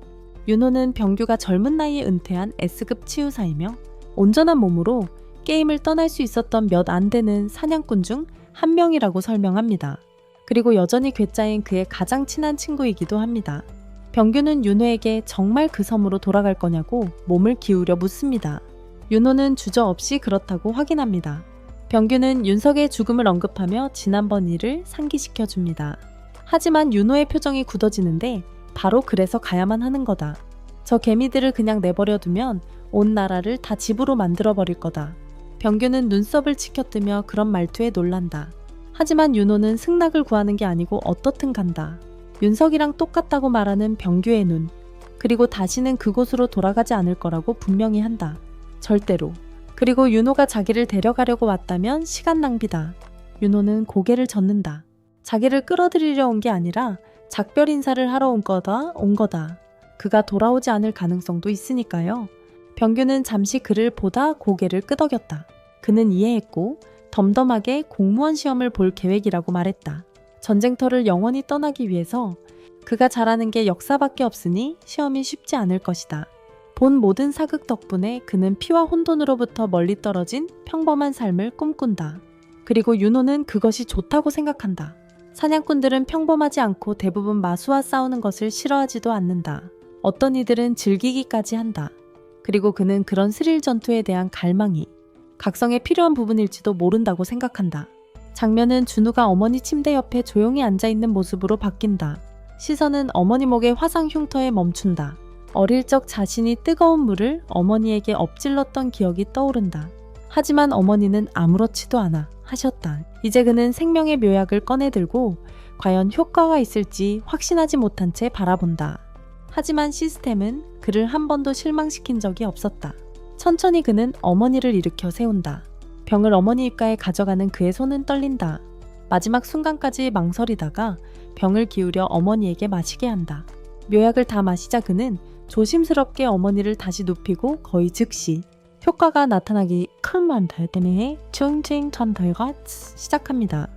윤호는 병규가 젊은 나이에 은퇴한 S급 치유사이며 온전한 몸으로 게임을 떠날 수 있었던 몇 안 되는 사냥꾼 중 한 명이라고 설명합니다. 그리고 여전히 괴짜인 그의 가장 친한 친구이기도 합니다. 병규는 윤호에게 정말 그 섬으로 돌아갈 거냐고 몸을 기울여 묻습니다. 윤호는 주저없이 그렇다고 확인합니다. 병규는 윤석의 죽음을 언급하며 지난번 일을 상기시켜줍니다. 하지만 윤호의 표정이 굳어지는데 바로 그래서 가야만 하는 거다. 저 개미들을 그냥 내버려두면 온 나라를 다 집으로 만들어버릴 거다. 병규는 눈썹을 치켜뜨며 그런 말투에 놀란다. 하지만 윤호는 승낙을 구하는 게 아니고 어떻든 간다. 윤석이랑 똑같다고 말하는 병규의 눈. 그리고 다시는 그곳으로 돌아가지 않을 거라고 분명히 한다. 절대로. 그리고 윤호가 자기를 데려가려고 왔다면 시간 낭비다. 윤호는 고개를 젓는다. 자기를 끌어들이려 온 게 아니라 작별 인사를 하러 온 거다. 그가 돌아오지 않을 가능성도 있으니까요. 병규는 잠시 그를 보다 고개를 끄덕였다. 그는 이해했고 덤덤하게 공무원 시험을 볼 계획이라고 말했다. 전쟁터를 영원히 떠나기 위해서 그가 잘하는 게 역사밖에 없으니 시험이 쉽지 않을 것이다. 본 모든 사극 덕분에 그는 피와 혼돈으로부터 멀리 떨어진 평범한 삶을 꿈꾼다. 그리고 윤호는 그것이 좋다고 생각한다. 사냥꾼들은 평범하지 않고 대부분 마수와 싸우는 것을 싫어하지도 않는다. 어떤 이들은 즐기기까지 한다. 그리고 그는 그런 스릴 전투에 대한 갈망이 각성에 필요한 부분일지도 모른다고 생각한다. 장면은 준우가 어머니 침대 옆에 조용히 앉아있는 모습으로 바뀐다. 시선은 어머니 목의 화상 흉터에 멈춘다. 어릴 적 자신이 뜨거운 물을 어머니에게 엎질렀던 기억이 떠오른다. 하지만 어머니는 아무렇지도 않아 하셨다. 이제 그는 생명의 묘약을 꺼내들고 과연 효과가 있을지 확신하지 못한 채 바라본다. 하지만 시스템은 그를 한 번도 실망시킨 적이 없었다. 천천히 그는 어머니를 일으켜 세운다. 병을 어머니 입가에 가져가는 그의 손은 떨린다. 마지막 순간까지 망설이다가 병을 기울여 어머니에게 마시게 한다. 묘약을 다 마시자 그는 조심스럽게 어머니를 다시 눕히고 거의 즉시 효과가 나타나기 큰만 될 때문에 칭칭 천털가 시작합니다.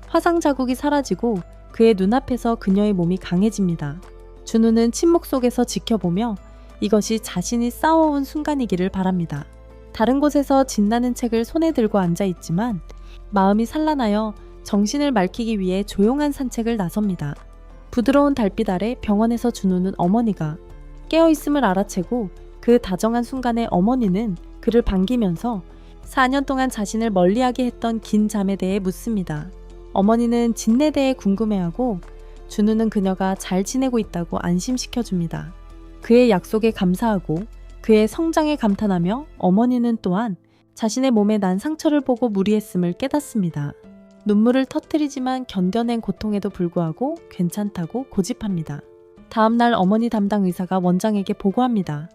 화상 자국이 사라지고 그의 눈앞에서 그녀의 몸이 강해집니다. 준우는 침묵 속에서 지켜보며 이것이 자신이 싸워온 순간이기를 바랍니다. 다른 곳에서 진나는 책을 손에 들고 앉아있지만 마음이 산란하여 정신을 맑히기 위해 조용한 산책을 나섭니다. 부드러운 달빛 아래 병원에서 준우는 어머니가 깨어있음을 알아채고 그 다정한 순간에 어머니는 그를 반기면서 4년 동안 자신을 멀리하게 했던 긴 잠에 대해 묻습니다. 어머니는 진내에 대해 궁금해하고 준우는 그녀가 잘 지내고 있다고 안심시켜줍니다. 그의 약속에 감사하고 그의 성장에 감탄하며 어머니는 또한 자신의 몸에 난 상처를 보고 무리했음을 깨닫습니다. 눈물을 터뜨리지만 견뎌낸 고통에도 불구하고 괜찮다고 고집합니다. 다음날 어머니 담당 의사가 원장에게 보고합니다.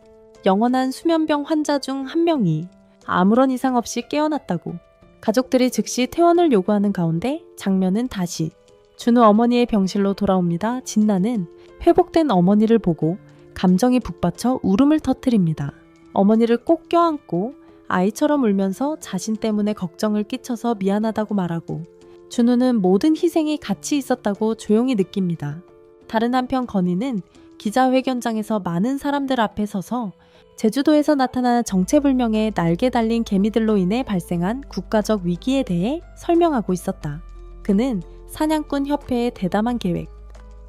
영원한 수면병 환자 중 한 명이 아무런 이상 없이 깨어났다고. 가족들이 즉시 퇴원을 요구하는 가운데 장면은 다시 준우 어머니의 병실로 돌아옵니다. 진나는 회복된 어머니를 보고 감정이 북받쳐 울음을 터뜨립니다. 어머니를 꼭 껴안고 아이처럼 울면서 자신 때문에 걱정을 끼쳐서 미안하다고 말하고 준우는 모든 희생이 가치 있었다고 조용히 느낍니다. 다른 한편 건희는 기자회견장에서 많은 사람들 앞에 서서 제주도에서 나타난 정체불명의 날개 달린 개미들로 인해 발생한 국가적 위기에 대해 설명하고 있었다. 그는 사냥꾼 협회의 대담한 계획,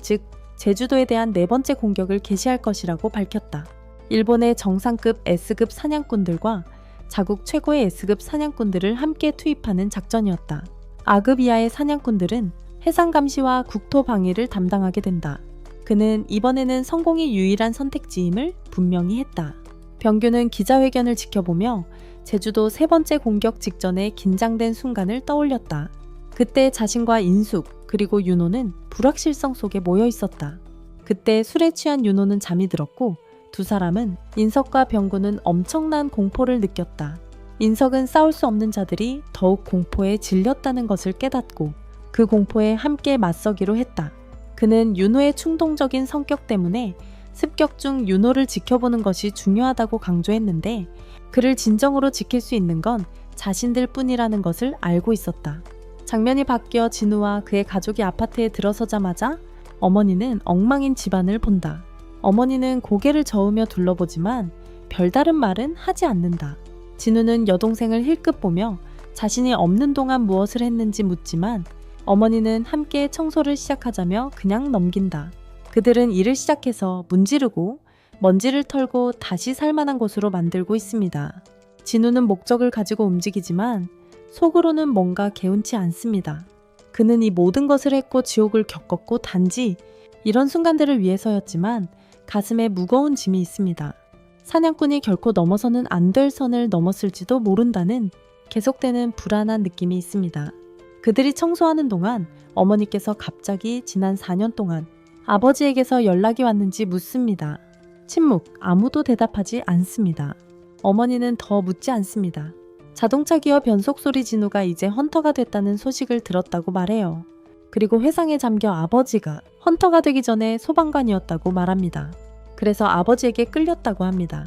즉 제주도에 대한 4번째 공격을 개시할 것이라고 밝혔다. 일본의 정상급 S급 사냥꾼들과 자국 최고의 S급 사냥꾼들을 함께 투입하는 작전이었다. A급 이하의 사냥꾼들은 해상 감시와 국토 방위를 담당하게 된다. 그는 이번에는 성공이 유일한 선택지임을 분명히 했다. 병규는 기자회견을 지켜보며 제주도 3번째 공격 직전에 긴장된 순간을 떠올렸다. 그때 자신과 인숙 그리고 윤호는 불확실성 속에 모여 있었다. 그때 술에 취한 윤호는 잠이 들었고 두 사람은 인석과 병구는 엄청난 공포를 느꼈다. 인석은 싸울 수 없는 자들이 더욱 공포에 질렸다는 것을 깨닫고 그 공포에 함께 맞서기로 했다. 그는 윤호의 충동적인 성격 때문에 습격 중 윤호를 지켜보는 것이 중요하다고 강조했는데 그를 진정으로 지킬 수 있는 건 자신들 뿐이라는 것을 알고 있었다. 장면이 바뀌어 진우와 그의 가족이 아파트에 들어서자마자 어머니는 엉망인 집안을 본다. 어머니는 고개를 저으며 둘러보지만 별다른 말은 하지 않는다. 진우는 여동생을 힐끗 보며 자신이 없는 동안 무엇을 했는지 묻지만 어머니는 함께 청소를 시작하자며 그냥 넘긴다. 그들은 일을 시작해서 문지르고 먼지를 털고 다시 살만한 곳으로 만들고 있습니다. 진우는 목적을 가지고 움직이지만 속으로는 뭔가 개운치 않습니다. 그는 이 모든 것을 했고 지옥을 겪었고 단지 이런 순간들을 위해서였지만 가슴에 무거운 짐이 있습니다. 사냥꾼이 결코 넘어서는 안 될 선을 넘었을지도 모른다는 계속되는 불안한 느낌이 있습니다. 그들이 청소하는 동안 어머니께서 갑자기 지난 4년 동안 아버지에게서 연락이 왔는지 묻습니다. 침묵, 아무도 대답하지 않습니다. 어머니는 더 묻지 않습니다. 자동차 기어 변속 소리 진우가 이제 헌터가 됐다는 소식을 들었다고 말해요. 그리고 회상에 잠겨 아버지가 헌터가 되기 전에 소방관이었다고 말합니다. 그래서 아버지에게 끌렸다고 합니다.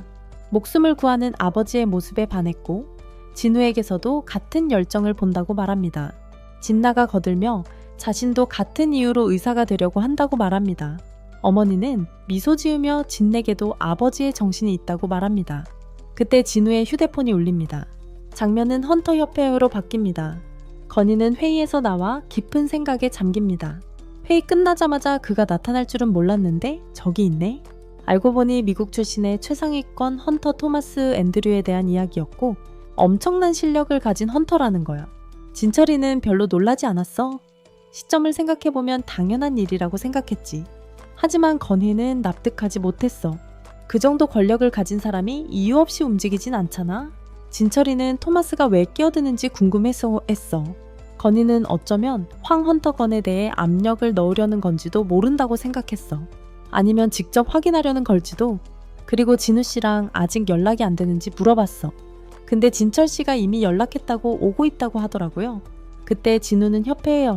목숨을 구하는 아버지의 모습에 반했고 진우에게서도 같은 열정을 본다고 말합니다. 진나가 거들며 자신도 같은 이유로 의사가 되려고 한다고 말합니다. 어머니는 미소 지으며 진에게도 아버지의 정신이 있다고 말합니다. 그때 진우의 휴대폰이 울립니다. 장면은 헌터 협회로 바뀝니다. 건희는 회의에서 나와 깊은 생각에 잠깁니다. 회의 끝나자마자 그가 나타날 줄은 몰랐는데 저기 있네. 알고 보니 미국 출신의 최상위권 헌터 토마스 앤드류에 대한 이야기였고 엄청난 실력을 가진 헌터라는 거야. 진철이는 별로 놀라지 않았어. 시점을 생각해보면 당연한 일이라고 생각했지. 하지만 건희는 납득하지 못했어. 그 정도 권력을 가진 사람이 이유 없이 움직이진 않잖아. 진철이는 토마스가 왜 끼어드는지 궁금해서 했어. 건이는 어쩌면 황 헌터건에 대해 압력을 넣으려는 건지도 모른다고 생각했어. 아니면 직접 확인하려는 걸지도. 그리고 진우 씨랑 아직 연락이 안 되는지 물어봤어. 근데 진철 씨가 이미 연락했다고 오고 있다고 하더라고요. 그때 진우는 협회에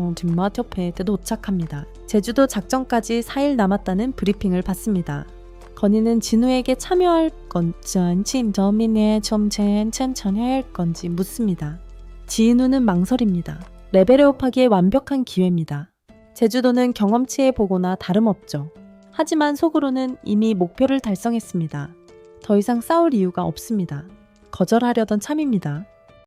도착합니다. 제주도 작전까지 4일 남았다는 브리핑을 받습니다. 건이는 진우에게 참여할 건지 참여할 건지 묻습니다. 진우는 망설입니다. 레벨업하기에 완벽한 기회입니다. 제주도는 경험치에 보거나 다름없죠. 하지만 속으로는 이미 목표를 달성했습니다. 더 이상 싸울 이유가 없습니다. 거절하려던 참입니다.